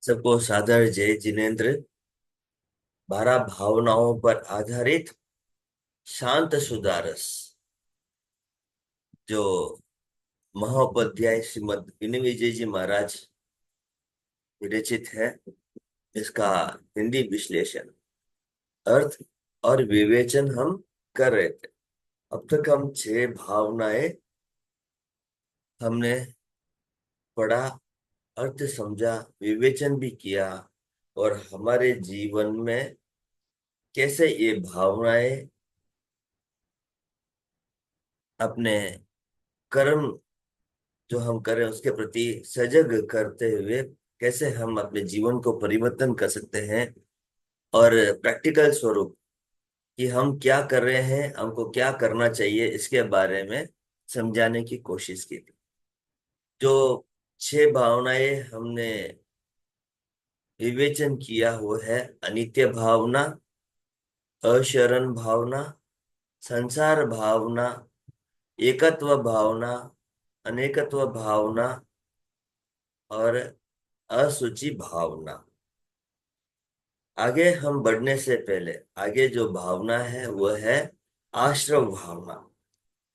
सबको सादर जय जिनेन्द्र। 12 भावनाओं पर आधारित शांत सुधारस जो महोपाध्याय श्रीमद विनय जी महाराज विरचित है, इसका हिंदी विश्लेषण, अर्थ और विवेचन हम कर रहे थे। अब तक हम 6 भावनाएं हमने पढ़ा, अर्थ समझा, विवेचन भी किया और हमारे जीवन में कैसे ये भावनाएं अपने कर्म जो हम करें उसके प्रति सजग करते हुए कैसे हम अपने जीवन को परिवर्तन कर सकते हैं, और प्रैक्टिकल स्वरूप कि हम क्या कर रहे हैं, हमको क्या करना चाहिए, इसके बारे में समझाने की कोशिश की थी। जो 6 भावनाएं हमने विवेचन किया वो है: अनित्य भावना, अशरण भावना, संसार भावना, एकत्व भावना, अनेकत्व भावना और असुचि भावना। आगे हम बढ़ने से पहले आगे जो भावना है वो है आश्रव भावना।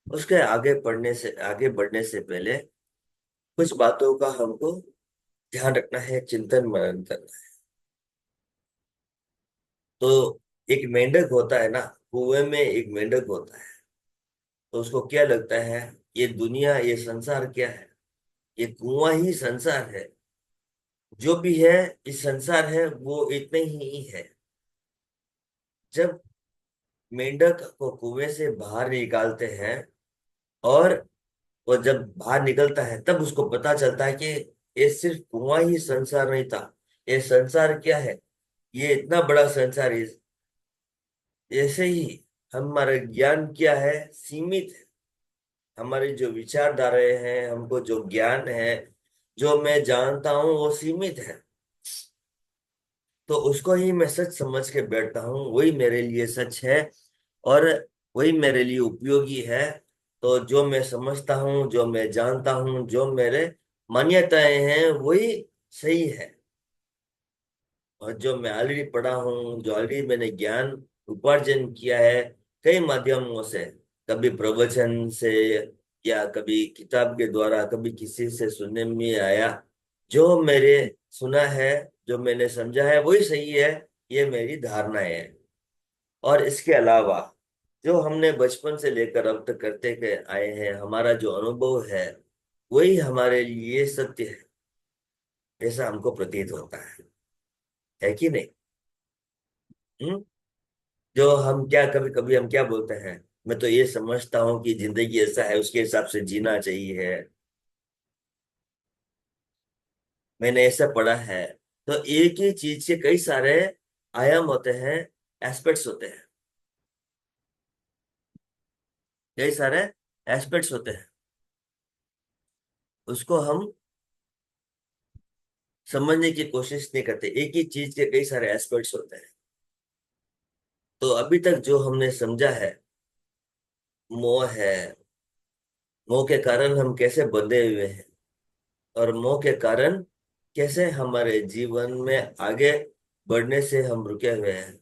उसके आगे बढ़ने से पहले कुछ बातों का हमको ध्यान रखना है, चिंतन मनन करना है। तो एक मेंढक होता है ना, कुएं में एक मेंढक होता है। तो उसको क्या लगता है, ये दुनिया, ये संसार क्या है? ये कुआं ही संसार है। जो भी है, इस संसार है वो इतने ही है। जब मेंढक को कुएं से बाहर निकालते हैं और वो जब बाहर निकलता है तब उसको पता चलता है कि ये सिर्फ कुआं ही संसार नहीं था। ये संसार क्या है, ये इतना बड़ा संसार है। ऐसे ही हमारा ज्ञान क्या है, सीमित है। हमारी जो विचारधाराएं हैं, हमको जो ज्ञान है, जो मैं जानता हूँ वो सीमित है। तो उसको ही मैं सच समझ के बैठता हूँ, वही मेरे लिए सच है और वही मेरे लिए उपयोगी है। तो जो मैं समझता हूँ, जो मैं जानता हूँ, जो मेरे मान्यताएं हैं, वही सही है। और जो मैं ऑलरेडी पढ़ा हूँ, जो ऑलरेडी मैंने ज्ञान उपार्जन किया है कई माध्यमों से, कभी प्रवचन से या कभी किताब के द्वारा, कभी किसी से सुनने में आया, जो मेरे सुना है, जो मैंने समझा है वही सही है। ये मेरी धारणा है। और इसके अलावा जो हमने बचपन से लेकर अब तक करते के आए हैं, हमारा जो अनुभव है वही हमारे लिए सत्य है, ऐसा हमको प्रतीत होता है कि नहीं? हम्म। जो हम क्या, कभी कभी हम क्या बोलते हैं, मैं तो ये समझता हूँ कि जिंदगी ऐसा है, उसके हिसाब से जीना चाहिए, मैंने ऐसा पढ़ा है। तो एक ही चीज के कई सारे आयाम होते हैं, एस्पेक्ट्स होते हैं, कई सारे एस्पेक्ट्स होते हैं। उसको हम समझने की कोशिश नहीं करते। एक ही चीज के कई सारे एस्पेक्ट्स होते हैं। तो अभी तक जो हमने समझा है, मोह है, मोह के कारण हम कैसे बंधे हुए हैं और मोह के कारण कैसे हमारे जीवन में आगे बढ़ने से हम रुके हुए हैं।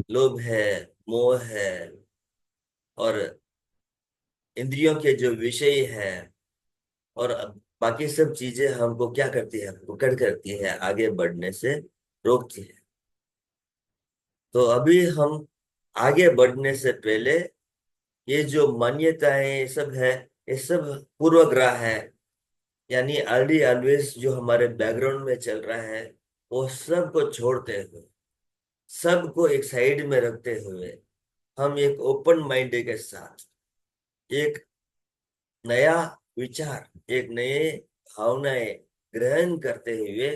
लोभ है, मोह है और इंद्रियों के जो विषय है, और अब बाकी सब चीजें हमको क्या करती है, पकड़ करती है, आगे बढ़ने से रोकती है। तो अभी हम आगे बढ़ने से पहले ये जो मान्यताएं ये सब है, ये सब पूर्वग्रह है। यानी ऑलरेडी ऑलवेज जो हमारे बैकग्राउंड में चल रहा है, वो सब को छोड़ते हुए, सबको एक साइड में रखते हुए, हम एक ओपन माइंड के साथ एक नया विचार, एक नए भावनाएं ग्रहण करते हुए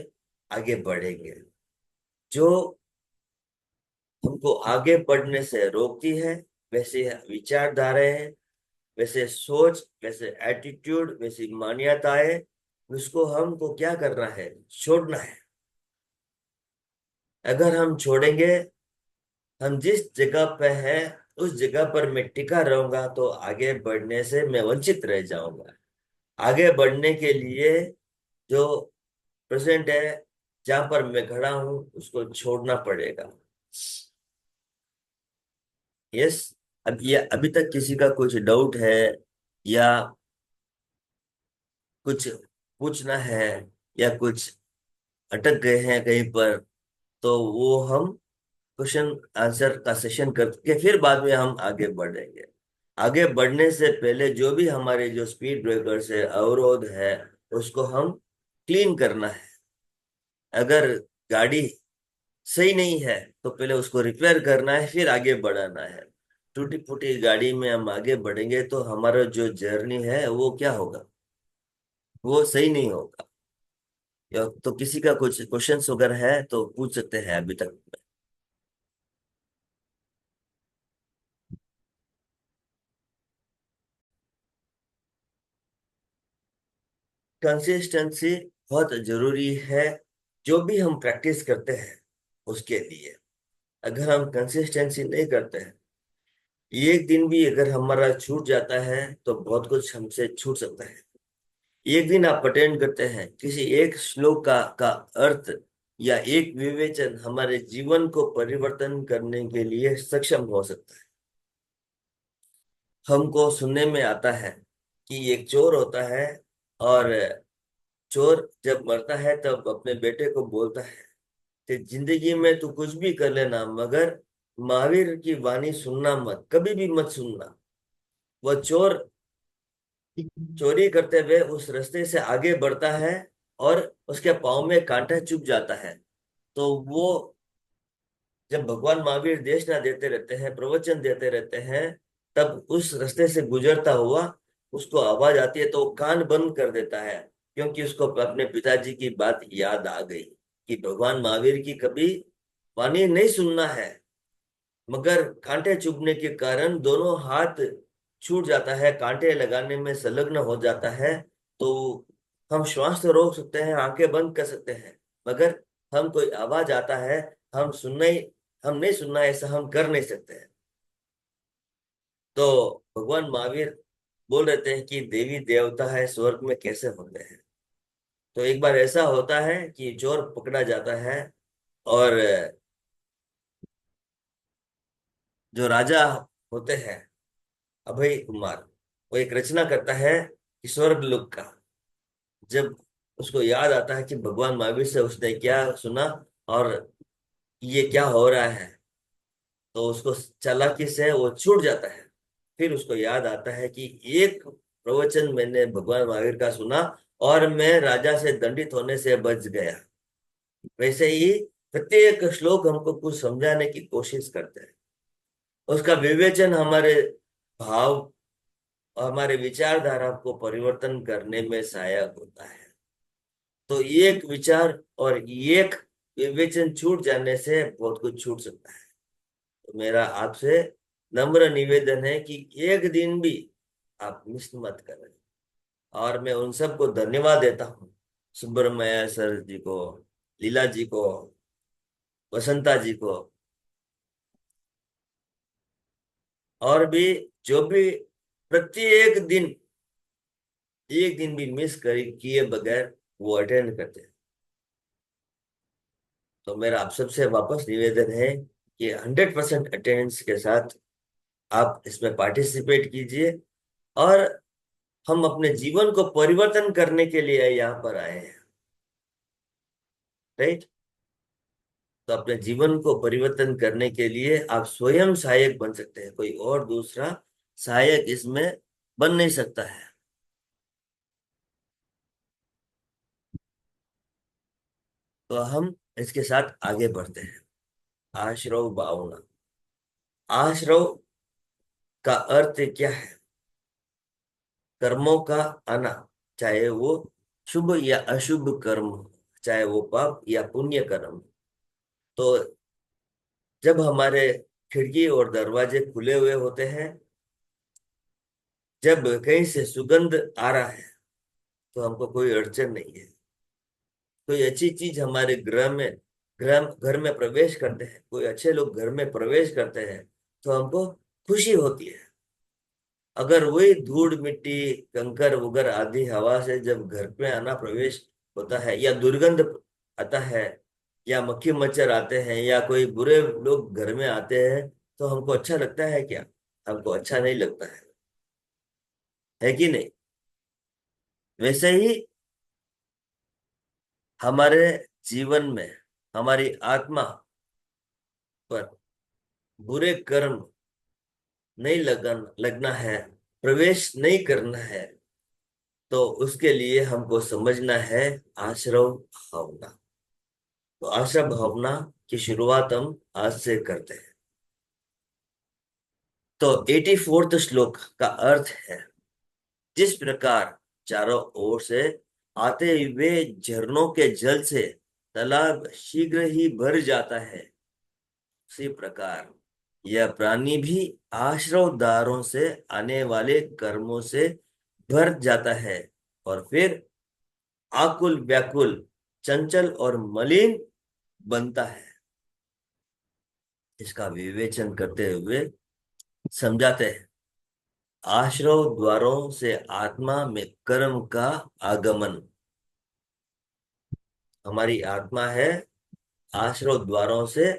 आगे बढ़ेंगे। जो हमको आगे बढ़ने से रोकती है, वैसे विचारधाराएं, वैसे सोच, वैसे एटीट्यूड, वैसी मान्यताएं, उसको हमको क्या करना है, छोड़ना है। अगर हम छोड़ेंगे, हम जिस जगह पे है उस जगह पर मैं टिका रहूंगा तो आगे बढ़ने से मैं वंचित रह जाऊंगा। आगे बढ़ने के लिए जो प्रेजेंट है, जहां पर मैं खड़ा हूं उसको छोड़ना पड़ेगा। यस। अब ये अभी तक किसी का कुछ डाउट है या कुछ पूछना है या कुछ अटक गए हैं कहीं पर, तो वो हम क्वेश्चन आंसर का सेशन करके फिर बाद में हम आगे बढ़ेंगे। आगे बढ़ने से पहले जो भी हमारे जो स्पीड ब्रेकर्स है, अवरोध है, उसको हम क्लीन करना है। अगर गाड़ी सही नहीं है तो पहले उसको रिपेयर करना है, फिर आगे बढ़ाना है। टूटी फूटी गाड़ी में हम आगे बढ़ेंगे तो हमारा जो जर्नी है वो क्या होगा, वो सही नहीं होगा। या तो किसी का कुछ क्वेश्चंस वगैरह है तो पूछ सकते हैं अभी तक। कंसिस्टेंसी बहुत जरूरी है, जो भी हम प्रैक्टिस करते हैं उसके लिए। अगर हम कंसिस्टेंसी नहीं करते हैं, एक दिन भी अगर हमारा छूट जाता है तो बहुत कुछ हमसे छूट सकता है। एक दिन आप अटेंड करते हैं, किसी एक श्लोक का अर्थ या एक विवेचन हमारे जीवन को परिवर्तन करने के लिए सक्षम हो सकता है। हमको सुनने में आता है कि एक चोर होता है, और चोर जब मरता है तब अपने बेटे को बोलता है कि जिंदगी में तू कुछ भी कर लेना, मगर महावीर की वाणी सुनना मत, कभी भी मत सुनना। वह चोर चोरी करते हुए उस रास्ते से आगे बढ़ता है, और उसके पाँव में कांटा चुभ जाता है। तो वो जब भगवान महावीर देशना देते रहते हैं, प्रवचन देते रहते हैं, तब उस रास्ते से गुजरता हुआ उसको आवाज आती है तो वो कान बंद कर देता है, क्योंकि उसको अपने पिताजी की बात याद आ गई कि भगवान महावीर की कभी वाणी नहीं सुनना है। मगर कांटे चुभने के कारण दोनों हाथ छूट जाता है, कांटे लगाने में संलग्न हो जाता है। तो हम श्वास तो रोक सकते हैं, आंखें बंद कर सकते हैं, मगर हम कोई आवाज आता है, हम सुनना ही हम नहीं सुनना, ऐसा हम कर नहीं सकते हैं। तो भगवान महावीर बोल रहे थे कि देवी देवता है स्वर्ग में कैसे होते हैं। तो एक बार ऐसा होता है कि चोर पकड़ा जाता है, और जो राजा होते हैं अभय कुमार, वो एक रचना करता है कि स्वर्ग लोक का। जब उसको याद आता है कि भगवान महावीर से उसने क्या सुना और ये क्या हो रहा है, तो उसको चालाकी से वो छूट जाता है। फिर उसको याद आता है कि एक प्रवचन मैंने भगवान महावीर का सुना और मैं राजा से दंडित होने से बच गया। वैसे ही प्रत्येक श्लोक हमको कुछ समझाने की कोशिश करते हैं। उसका विवेचन हमारे भाव, हमारे विचारधारा को परिवर्तन करने में सहायक होता है। तो एक विचार और एक विवेचन छूट जाने से बहुत कुछ छूट सकता है। तो मेरा आपसे नम्र निवेदन है कि एक दिन भी आप मिस मत करें। और मैं उन सबको धन्यवाद देता हूँ, सुब्रमण्य सर जी को, लीला जी को, वसंता जी को, और भी जो भी प्रत्येक दिन एक दिन भी मिस करे किए बगैर वो अटेंड करते हैं। तो मेरा आप सबसे वापस निवेदन है कि 100% अटेंडेंस के साथ आप इसमें पार्टिसिपेट कीजिए। और हम अपने जीवन को परिवर्तन करने के लिए यहाँ पर आए हैं, राइट। तो अपने जीवन को परिवर्तन करने के लिए आप स्वयं सहायक बन सकते हैं, कोई और दूसरा सहायक इसमें बन नहीं सकता है। तो हम इसके साथ आगे बढ़ते हैं। आश्रव भावना। आश्रव का अर्थ क्या है? कर्मों का आना, चाहे वो शुभ या अशुभ कर्म हो, चाहे वो पाप या पुण्य कर्म। तो जब हमारे खिड़की और दरवाजे खुले हुए होते हैं, जब कहीं से सुगंध आ रहा है, तो हमको कोई अड़चन नहीं है। कोई अच्छी चीज हमारे घर में प्रवेश करते हैं, कोई अच्छे लोग घर में प्रवेश करते हैं, तो हमको खुशी होती है। अगर वही धूड़ मिट्टी कंकर वगैरह आदि हवा से जब घर में आना प्रवेश होता है, या दुर्गंध आता है, या मक्खी मच्छर आते हैं, या कोई बुरे लोग घर में आते हैं, तो हमको अच्छा लगता है क्या? हमको अच्छा नहीं लगता है कि नहीं? वैसे ही हमारे जीवन में हमारी आत्मा पर बुरे कर्म नहीं लगना है, प्रवेश नहीं करना है, तो उसके लिए हमको समझना है आश्रव भावना। तो आश्रव भावना की शुरुआत हम आज से करते हैं। तो 84th श्लोक का अर्थ है, जिस प्रकार चारों ओर से आते हुए झरनों के जल से तालाब शीघ्र ही भर जाता है, उसी प्रकार यह प्राणी भी आश्रवदारों से आने वाले कर्मों से भर जाता है, और फिर आकुल व्याकुल, चंचल और मलिन बनता है। इसका विवेचन करते हुए समझाते हैं, आश्रव द्वारों से आत्मा में कर्म का आगमन। हमारी आत्मा है, आश्रव द्वारों से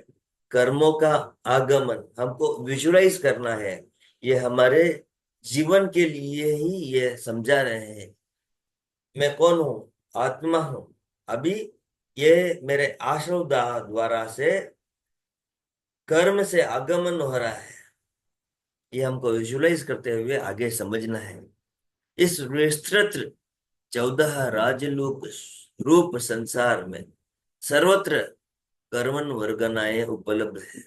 कर्मों का आगमन हमको विजुलाइज करना है। ये हमारे जीवन के लिए ही ये समझा रहे हैं। मैं कौन हूँ? आत्मा हूँ। अभी ये मेरे आश्रव द्वारा से कर्म से आगमन हो रहा है। ये हमको विजुलाइज करते हुए आगे समझना है। इस विस्तृत 14 राजलोक रूप संसार में सर्वत्र कर्मन वर्गनाएं उपलब्ध है।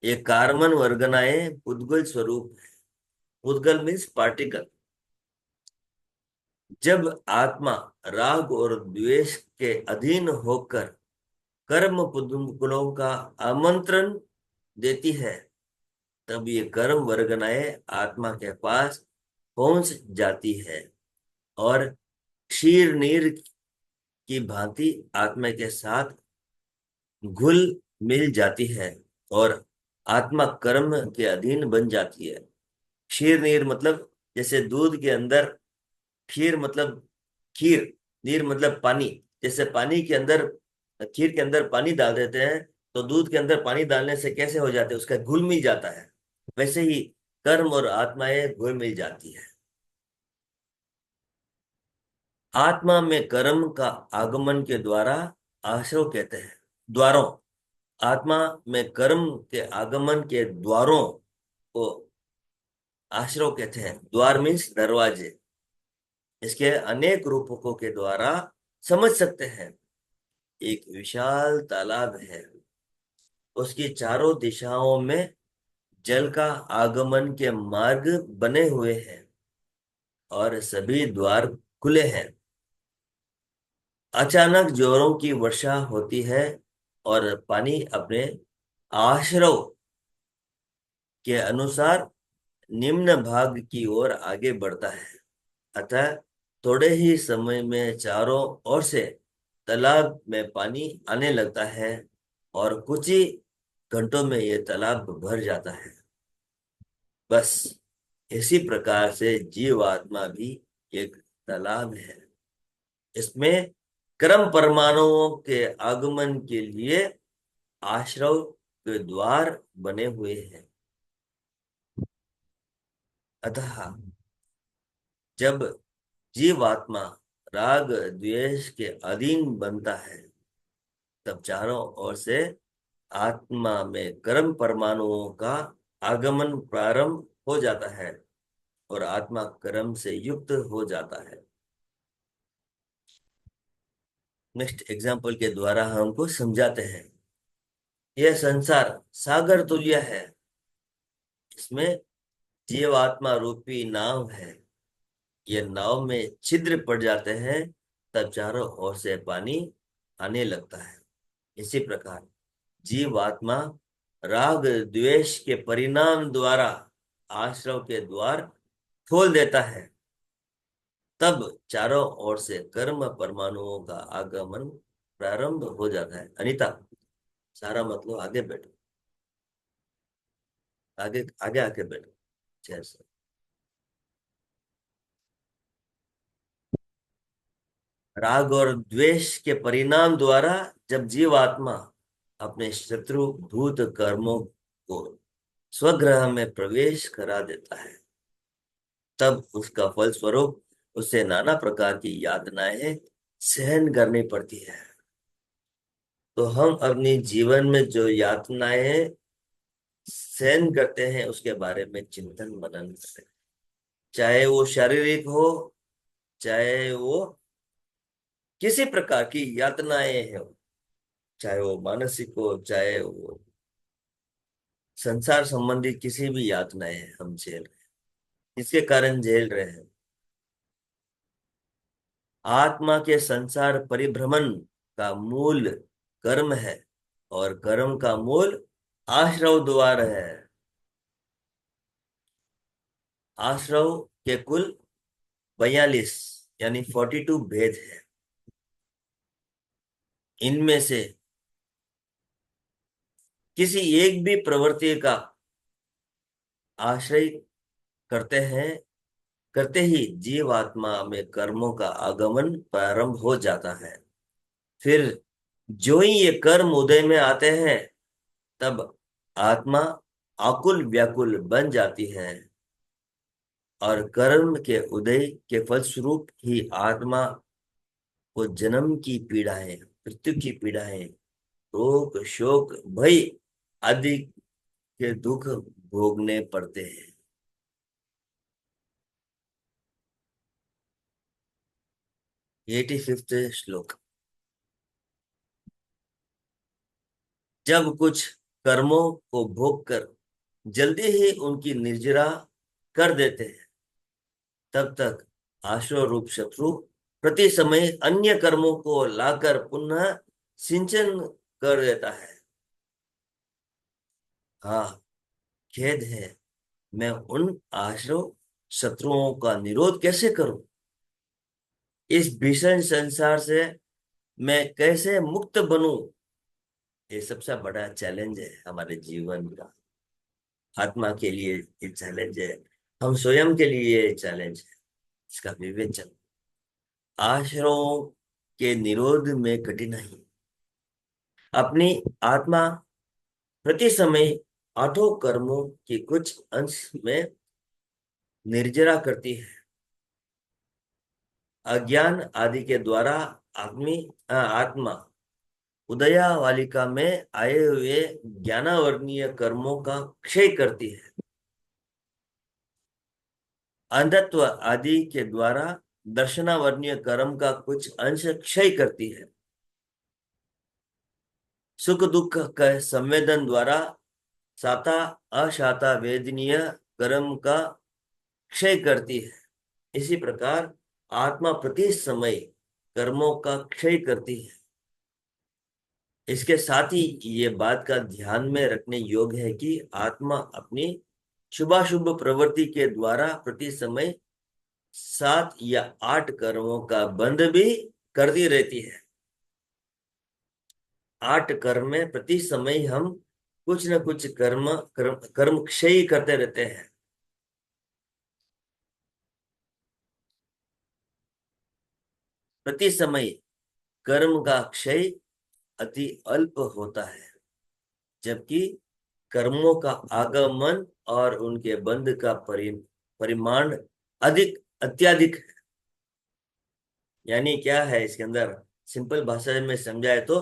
ये कार्बन वर्गनाएं पुद्गल स्वरूप है। पुद्गल मीन्स पार्टिकल। जब आत्मा राग और द्वेष के अधीन होकर कर्म पुद्गलों का आमंत्रण देती है, तब ये कर्म वर्गनाएं आत्मा के पास पहुंच जाती है, और क्षीर नीर की भांति आत्मा के साथ घुल मिल जाती है, और आत्मा कर्म के अधीन बन जाती है। क्षीर नीर मतलब जैसे दूध के अंदर, खीर मतलब खीर, नीर मतलब पानी। जैसे पानी के अंदर, खीर के अंदर पानी डाल देते हैं, तो दूध के अंदर पानी डालने से कैसे हो जाते हैं? उसका घुल मिल जाता है। वैसे ही कर्म और आत्माएं घुल मिल जाती है। आत्मा में कर्म का आगमन के द्वारा आश्रव कहते हैं, द्वारों। आत्मा में कर्म के आगमन के द्वारों को आश्रव कहते हैं। द्वार मीन्स दरवाजे। इसके अनेक रूपकों के द्वारा समझ सकते हैं। एक विशाल तालाब है, उसकी चारों दिशाओं में जल का आगमन के मार्ग बने हुए हैं, और सभी द्वार खुले हैं। अचानक जोरों की वर्षा होती है, और पानी अपने आश्रव के अनुसार निम्न भाग की ओर आगे बढ़ता है। अतः थोड़े ही समय में चारों ओर से तालाब में पानी आने लगता है, और कुछ ही घंटों में यह तालाब भर जाता है। बस इसी प्रकार से जीवात्मा भी एक तालाब है। इसमें क्रम परमाणुओं के आगमन के लिए आश्रव के द्वार बने हुए हैं। अतः जब जीवात्मा राग द्वेष के अधीन बनता है, तब चारों ओर से आत्मा में कर्म परमाणुओं का आगमन प्रारंभ हो जाता है, और आत्मा कर्म से युक्त हो जाता है। नेक्स्ट एग्जाम्पल के द्वारा हमको समझाते हैं। यह संसार सागर तुल्य है, इसमें जीवात्मा रूपी नाव है। ये नाव में छिद्र पड़ जाते हैं, तब चारों ओर से पानी आने लगता है। इसी प्रकार जीवात्मा राग द्वेष के परिणाम द्वारा आश्रव के द्वार खोल देता है, तब चारों ओर से कर्म परमाणुओं का आगमन प्रारंभ हो जाता है। अनीता, सारा मतलब आगे बैठो, आगे आगे आके बैठो चेयर से। राग और द्वेष के परिणाम द्वारा जब जीवात्मा अपने शत्रु भूत कर्मों को स्वग्रह में प्रवेश करा देता है, तब उसका फल स्वरूप उसे नाना प्रकार की यातनाएं सहन करनी पड़ती है। तो हम अपनी जीवन में जो यातनाएं सहन करते हैं उसके बारे में चिंतन मनन करें। चाहे वो शारीरिक हो, चाहे वो किसी प्रकार की यातनाएं हो, चाहे वो मानसिक हो, चाहे वो संसार संबंधी किसी भी यातनाएं हम झेल रहे हैं, इसके कारण झेल रहे हैं। आत्मा के संसार परिभ्रमण का मूल कर्म है, और कर्म का मूल आश्रव द्वार है। आश्रव के कुल 42 यानी 42 भेद है। इनमें से किसी एक भी प्रवृत्ति का आश्रय करते हैं, करते ही जीवात्मा में कर्मों का आगमन प्रारंभ हो जाता है। फिर जो ही ये कर्म उदय में आते हैं, तब आत्मा आकुल व्याकुल बन जाती है, और कर्म के उदय के फलस्वरूप ही आत्मा को जन्म की पीड़ाएं, मृत्यु की पीड़ाएं, रोग शोक भय आदि के दुख भोगने पड़ते हैं। 85वां श्लोक। जब कुछ कर्मों को भोग कर जल्दी ही उनकी निर्जरा कर देते हैं, तब तक आश्रव रूप शत्रु प्रति समय अन्य कर्मों को लाकर पुनः सिंचन कर देता है। हाँ, खेद है, मैं उन आश्रव शत्रुओं का निरोध कैसे करूं? इस भीषण संसार से मैं कैसे मुक्त बनूं? ये सबसे बड़ा चैलेंज है हमारे जीवन का। आत्मा के लिए ये चैलेंज है, हम स्वयं के लिए ये चैलेंज है। इसका विवेचन। आश्रमों के निरोध में कठिनाई। अपनी आत्मा प्रति समय आठों कर्मों की कुछ अंश में निर्जरा करती है। अज्ञान आदि के द्वारा आत्मा उदयावालिका में आए हुए ज्ञानावर्णीय कर्मों का क्षय करती है। अंधत्व आदि के द्वारा दर्शनावर्णीय कर्म का कुछ अंश क्षय करती है। सुख दुख के संवेदन द्वारा साता अशाता वेदनीय कर्म का क्षय करती है। इसी प्रकार आत्मा प्रति समय कर्मों का क्षय करती है। इसके साथ ही ये बात का ध्यान में रखने योग्य है कि आत्मा अपनी शुभाशुभ प्रवृत्ति के द्वारा प्रति समय 7 या 8 कर्मों का बंध भी करती रहती है। 8 कर्म में प्रति समय हम कुछ न कुछ कर्म क्षय करते रहते हैं। प्रति समय कर्म का क्षय अति अल्प होता है, जबकि कर्मों का आगमन और उनके बंध का परिमाण अधिक अत्यधिक है। यानी क्या है इसके अंदर, सिंपल भाषा में समझाए तो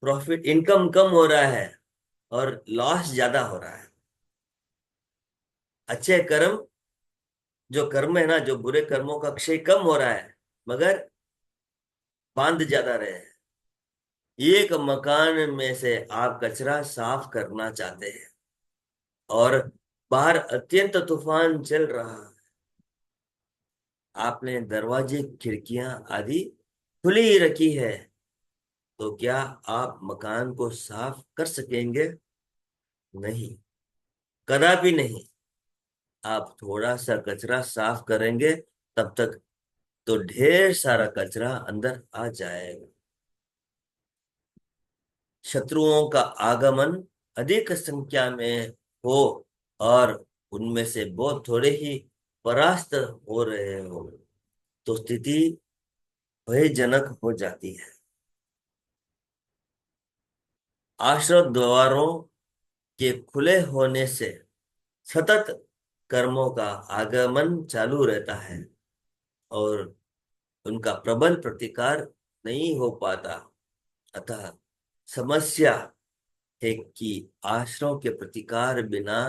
प्रॉफिट इनकम कम हो रहा है और लॉस ज्यादा हो रहा है। अच्छे कर्म, जो कर्म है ना, जो बुरे कर्मों का क्षय कम हो रहा है, मगर बांध ज्यादा रहे हैं। एक मकान में से आप कचरा साफ करना चाहते हैं और बाहर अत्यंत तूफान चल रहा है। आपने दरवाजे खिड़कियां आदि खुली ही रखी है, तो क्या आप मकान को साफ कर सकेंगे? नहीं, कदापि नहीं। आप थोड़ा सा कचरा साफ करेंगे, तब तक तो ढेर सारा कचरा अंदर आ जाएगा। शत्रुओं का आगमन अधिक संख्या में हो और उनमें से बहुत थोड़े ही परास्त हो रहे हो, तो स्थिति भयजनक हो जाती है। आश्रम द्वारों के खुले होने से सतत कर्मों का आगमन चालू रहता है और उनका प्रबल प्रतिकार नहीं हो पाता। अतः समस्या है कि आश्रम के प्रतिकार बिना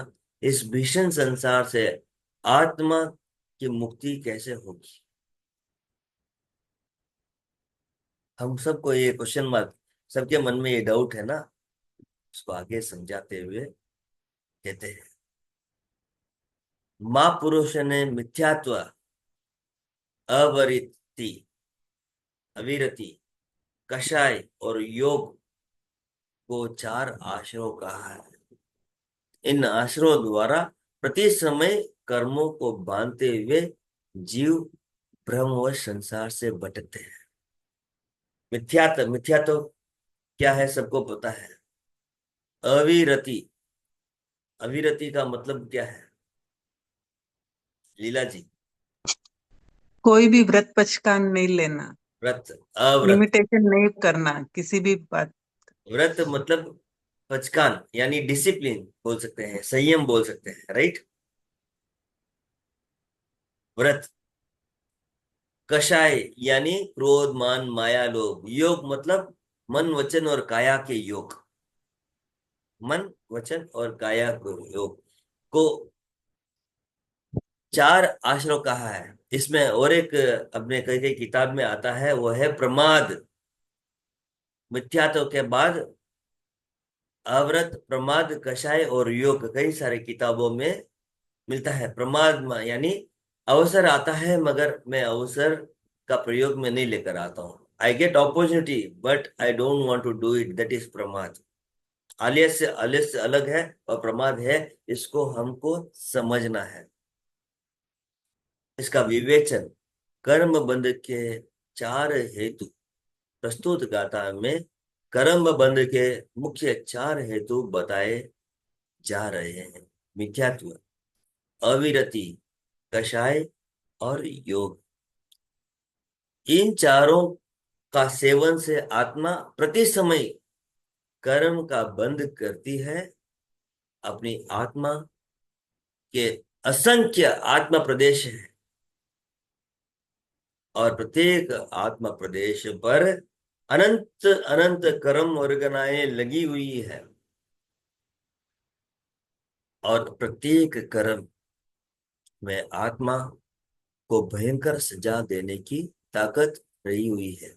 इस भीषण संसार से आत्मा की मुक्ति कैसे होगी। हम सबको ये क्वेश्चन मार्क, सबके मन में ये डाउट है ना। उसको आगे समझाते हुए कहते हैं, महापुरुष ने मिथ्यात्व, अवरिति, अविरति, कषाय और योग को चार आश्रयों कहा है। इन आश्रयों द्वारा प्रति समय कर्मों को बांधते हुए जीव भ्रम व संसार से भटकते हैं। मिथ्यात्व, मिथ्यात्व क्या है सबको पता है। अविरति, अविरति का मतलब क्या है लीला जी। कोई भी व्रत पचकान नहीं लेना, व्रत, अव्रत। लिमिटेशन नहीं करना किसी भी बात। व्रत मतलब पचकान यानी डिसिप्लिन बोल सकते हैं, संयम बोल सकते हैं, राइट। व्रत। कषाय यानी क्रोध, मान, माया, लोभ। योग मतलब मन, वचन और काया के योग। मन, वचन और काया को योग को चार आश्रय कहा है। इसमें और एक अपने कई कई किताब में आता है, वो है प्रमाद। मिथ्यात्व के बाद अव्रत, प्रमाद, कषाय और योग कई सारे किताबों में मिलता है। प्रमाद यानी अवसर आता है मगर मैं अवसर का प्रयोग में नहीं लेकर आता हूँ। I get opportunity but I don't want to do it, that is प्रमाद। आलस्य अलग है और प्रमाद है, इसको हमको समझना है। इसका विवेचन कर्म बंध के चार हेतु प्रस्तुत गाथा में कर्म बंध के मुख्य चार हेतु बताए जा रहे हैं। मिथ्यात्व, अविरति, कषाय और योग। इन चारों का सेवन से आत्मा प्रति समय कर्म का बंध करती है। अपनी आत्मा के असंख्य आत्मा प्रदेश है और प्रत्येक आत्मा प्रदेश पर अनंत अनंत कर्म वर्गनाएं लगी हुई है और प्रत्येक कर्म में आत्मा को भयंकर सजा देने की ताकत रही हुई है।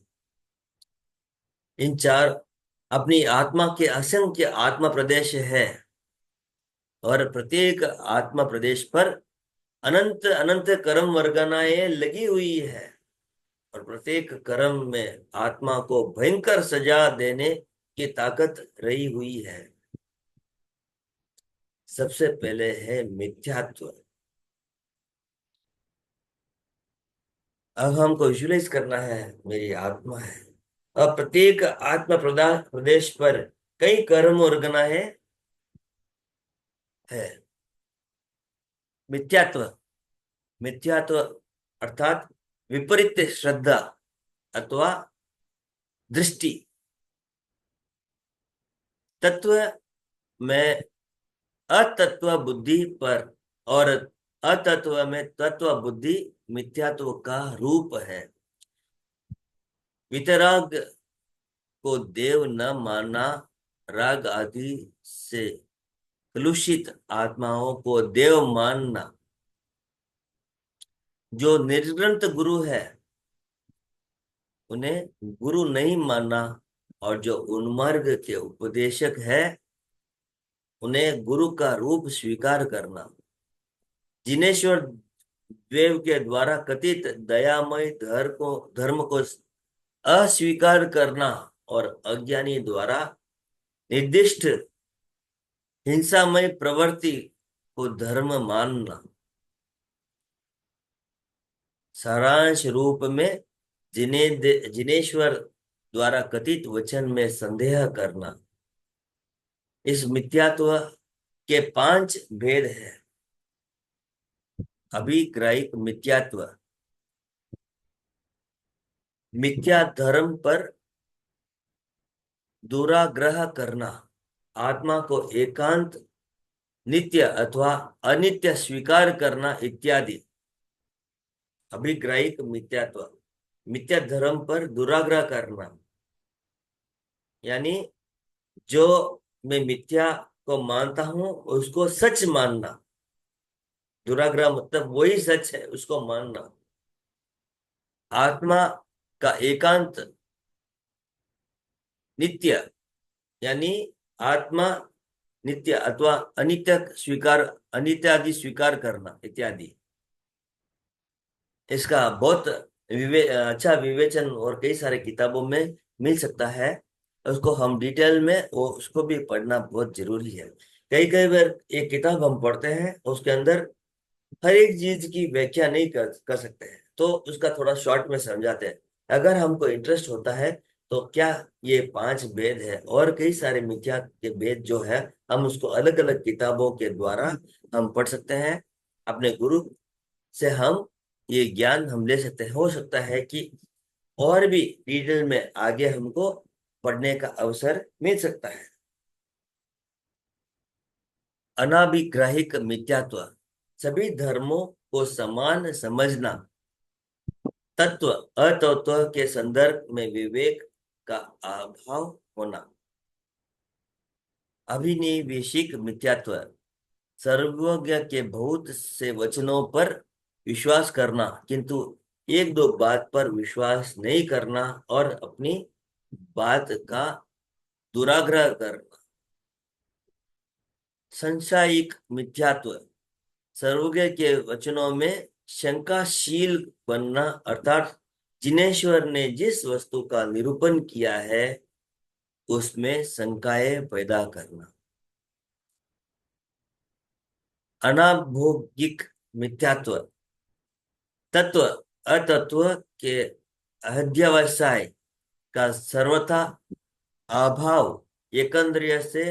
इन चार अपनी आत्मा के असंख्य आत्मा प्रदेश है और प्रत्येक आत्मा प्रदेश पर अनंत अनंत कर्म वर्गनाएं लगी हुई है और प्रत्येक कर्म में आत्मा को भयंकर सजा देने की ताकत रही हुई है। सबसे पहले है मिथ्यात्व। अब हमको विजुलाइज करना है, मेरी आत्मा है। अब प्रत्येक आत्मा प्रदेश पर कई कर्म और गणाएं है। मिथ्यात्व, मिथ्यात्व अर्थात विपरीत श्रद्धा अथवा दृष्टि। तत्व में अतत्व बुद्धि पर और अतत्व में तत्व बुद्धि मिथ्यात्व का रूप है। वितराग को देव न मानना, राग आदि से कलुषित आत्माओं को देव मानना, जो निर्ग्रंथ गुरु है उन्हें गुरु नहीं मानना और जो उन्मार्ग के उपदेशक है उन्हें गुरु का रूप स्वीकार करना। जिनेश्वर देव के द्वारा कथित दयामय धर्म को अस्वीकार करना और अज्ञानी द्वारा निर्दिष्ट हिंसामय प्रवृत्ति को धर्म मानना। सारांश रूप में जिनेश्वर द्वारा कथित वचन में संदेह करना। इस मिथ्यात्व के पांच भेद हैं। अभिग्राहिक मिथ्यात्व, मिथ्या धर्म पर दुराग्रह करना, आत्मा को एकांत, नित्य अथवा अनित्य स्वीकार करना इत्यादि। अभिग्राहिक मिथ्यात्व, मिथ्या धर्म पर दुराग्रह करना, यानी जो मैं मिथ्या को मानता हूं उसको सच मानना। दुराग्रह मतलब वही सच है उसको मानना। आत्मा का एकांत, नित्य, यानी आत्मा नित्य अथवा अनित्य स्वीकार, अनित्य आदि स्वीकार करना इत्यादि। इसका बहुत अच्छा विवेचन और कई सारे किताबों में मिल सकता है। उसको हम डिटेल में वो उसको भी पढ़ना बहुत जरूरी है। कई कई बार एक किताब हम पढ़ते हैं उसके अंदर हर एक चीज की व्याख्या नहीं कर सकते हैं, तो उसका थोड़ा शॉर्ट में समझाते हैं। अगर हमको इंटरेस्ट होता है तो क्या ये पांच वेद है और कई सारे मिथ्या के वेद जो है, हम उसको अलग अलग किताबों के द्वारा हम पढ़ सकते हैं। अपने गुरु से हम ये ज्ञान हम ले सकते हैं। हो सकता है कि और भी डिटेल में आगे हमको पढ़ने का अवसर मिल सकता है। अनाभिग्राहिक मिथ्यात्व, सभी धर्मों को समान समझना, तत्व अतत्व के संदर्भ में विवेक का अभाव होना। अभिनिवेशिक मिथ्यात्व, सर्वज्ञ के बहुत से वचनों पर विश्वास करना किंतु एक दो बात पर विश्वास नहीं करना और अपनी बात का दुराग्रह करना। संशयिक मिथ्यात्व, सर्वज्ञ के वचनों में शंकाशील बनना, अर्थात जिनेश्वर ने जिस वस्तु का निरूपण किया है उसमें शंकाएं पैदा करना। अनाभौगिक मिथ्यात्व, तत्व अतत्व के अध्यवसाय का सर्वथा अभाव, एकंद्रिय से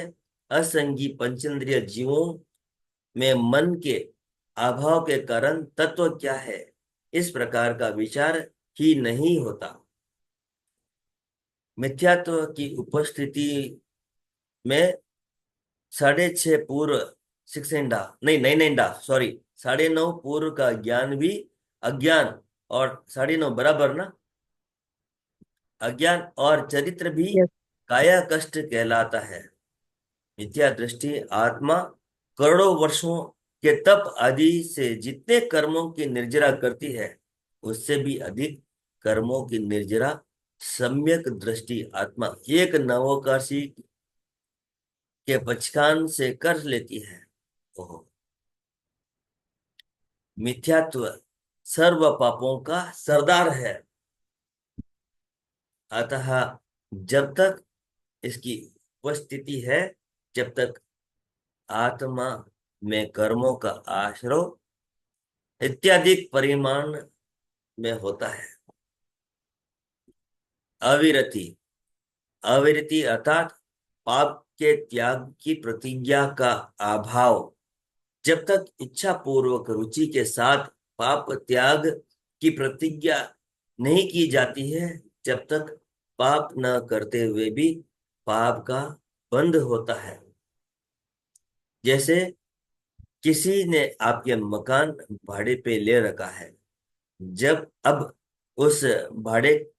असंगी पंचेंद्रिय जीवों में मन के अभाव के कारण तत्व क्या है इस प्रकार का विचार ही नहीं होता। मिथ्यात्व की उपस्थिति में 6:30 पूर्व, 6:30 नहीं, 9:30 सॉरी, 9:30 पूर्व का ज्ञान भी अज्ञान, और 9:30 बराबर ना, अज्ञान और चरित्र भी यस। काया कष्ट कहलाता है। मिथ्या दृष्टि आत्मा करोड़ों वर्षों के तप आदि से जितने कर्मों की निर्जरा करती है उससे भी अधिक कर्मों की निर्जरा सम्यक दृष्टि आत्मा एक नवोकाशी के पचकान से कर लेती है। ओहो। मिथ्यात्व सर्व पापों का सरदार है, अतः जब तक इसकी उपस्थिति है, जब तक आत्मा में कर्मों का आश्रय इत्यादि परिमाण में होता है। अविरति, अविरति अर्थात पाप के त्याग की प्रतिज्ञा का अभाव। जब तक इच्छा पूर्वक रुचि के साथ पाप त्याग की प्रतिज्ञा नहीं की जाती है, जब तक पाप न करते हुए भी पाप का बंध होता है। जैसे किसी ने आपके मकान भाड़े पे ले रखा है, जब अब उस भाड़े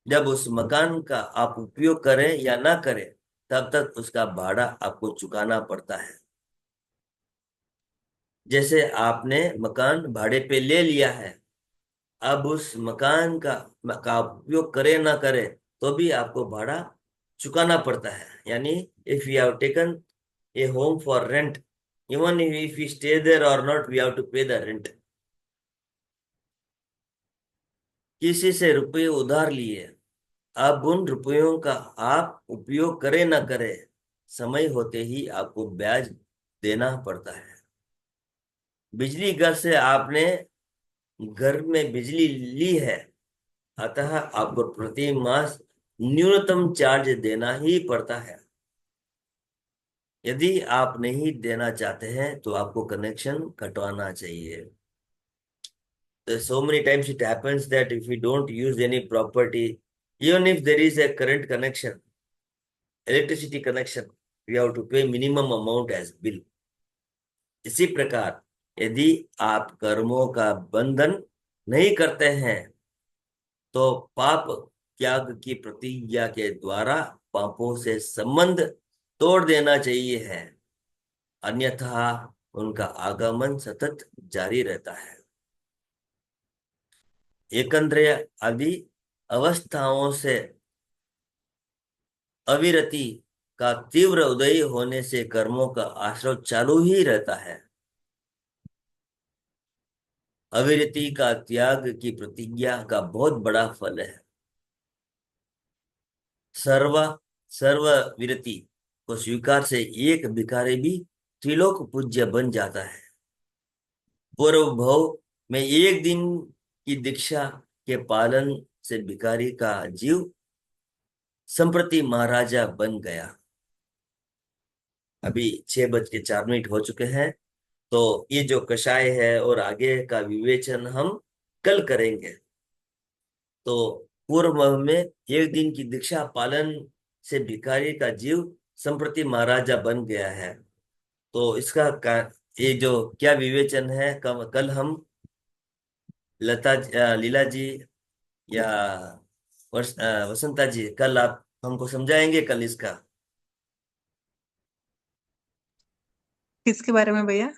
जब उस मकान का आप उपयोग करें या ना करें, तब तक उसका भाड़ा आपको चुकाना पड़ता है। जैसे आपने मकान भाड़े पे ले लिया है, अब उस मकान का उपयोग करे ना करे तो भी आपको भाड़ा चुकाना पड़ता है। यानी if you have taken a home for rent, even if you stay there और not, we have to pay the rent. किसी से रुपये उधार लिए, अब उन रुपयों का आप उपयोग करें ना करें, समय होते ही आपको ब्याज देना पड़ता है। बिजली घर से आपने घर में बिजली ली है, अतः आपको प्रति मास न्यूनतम चार्ज देना ही पड़ता है। यदि आप नहीं देना चाहते हैं तो आपको कनेक्शन कटवाना चाहिए। so many times it happens that if we don't use any property, even if there is a current connection, electricity connection, we have to pay minimum amount as bill. इसी प्रकार यदि आप कर्मों का बंधन नहीं करते हैं तो पाप त्याग की प्रतिज्ञा के द्वारा पापों से संबंध तोड़ देना चाहिए है, अन्यथा उनका आगमन सतत जारी रहता है। एकंद्रिय आदि अवस्थाओं से अविरति का तीव्र उदय होने से कर्मों का आश्रव चालू ही रहता है। अविरति का त्याग की प्रतिज्ञा का बहुत बड़ा फल है। सर्व सर्व विरति को स्वीकार से एक भिखारी भी त्रिलोक पूज्य बन जाता है। पूर्व भव में एक दिन की दीक्षा के पालन से भिखारी का जीव संप्रति महाराजा बन गया। अभी 6:04 हो चुके हैं, तो ये जो कषाय है और आगे का विवेचन हम कल करेंगे। तो पूर्व में एक दिन की दीक्षा पालन से भिखारी का जीव संप्रति महाराजा बन गया है। तो ये जो क्या विवेचन है, कल हम लीला जी या वसंता जी, कल आप हमको समझाएंगे कल इसका। किसके बारे में भैया?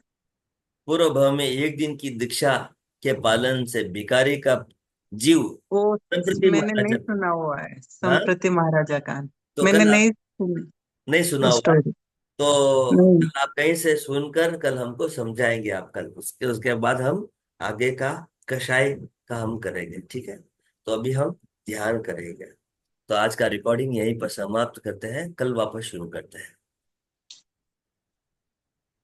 पूर्व भव में एक दिन की दीक्षा के पालन से भिखारी का जीव वो संप्रति मैंने नहीं महाराजा। सुना हुआ है, हाँ, संप्रति महाराजा का। तो मैंने कल नहीं आप सुनी नहीं सुना वो होगा, स्टोरी। तो नहीं। कल आप कहीं से सुनकर कल हमको समझाएंगे। आप कल उसके बाद हम आगे का कषाय का हम करेंगे, ठीक है। तो अभी हम ध्यान करेंगे। तो आज का रिकॉर्डिंग यहीं पर समाप्त करते हैं, कल वापस शुरू करते हैं।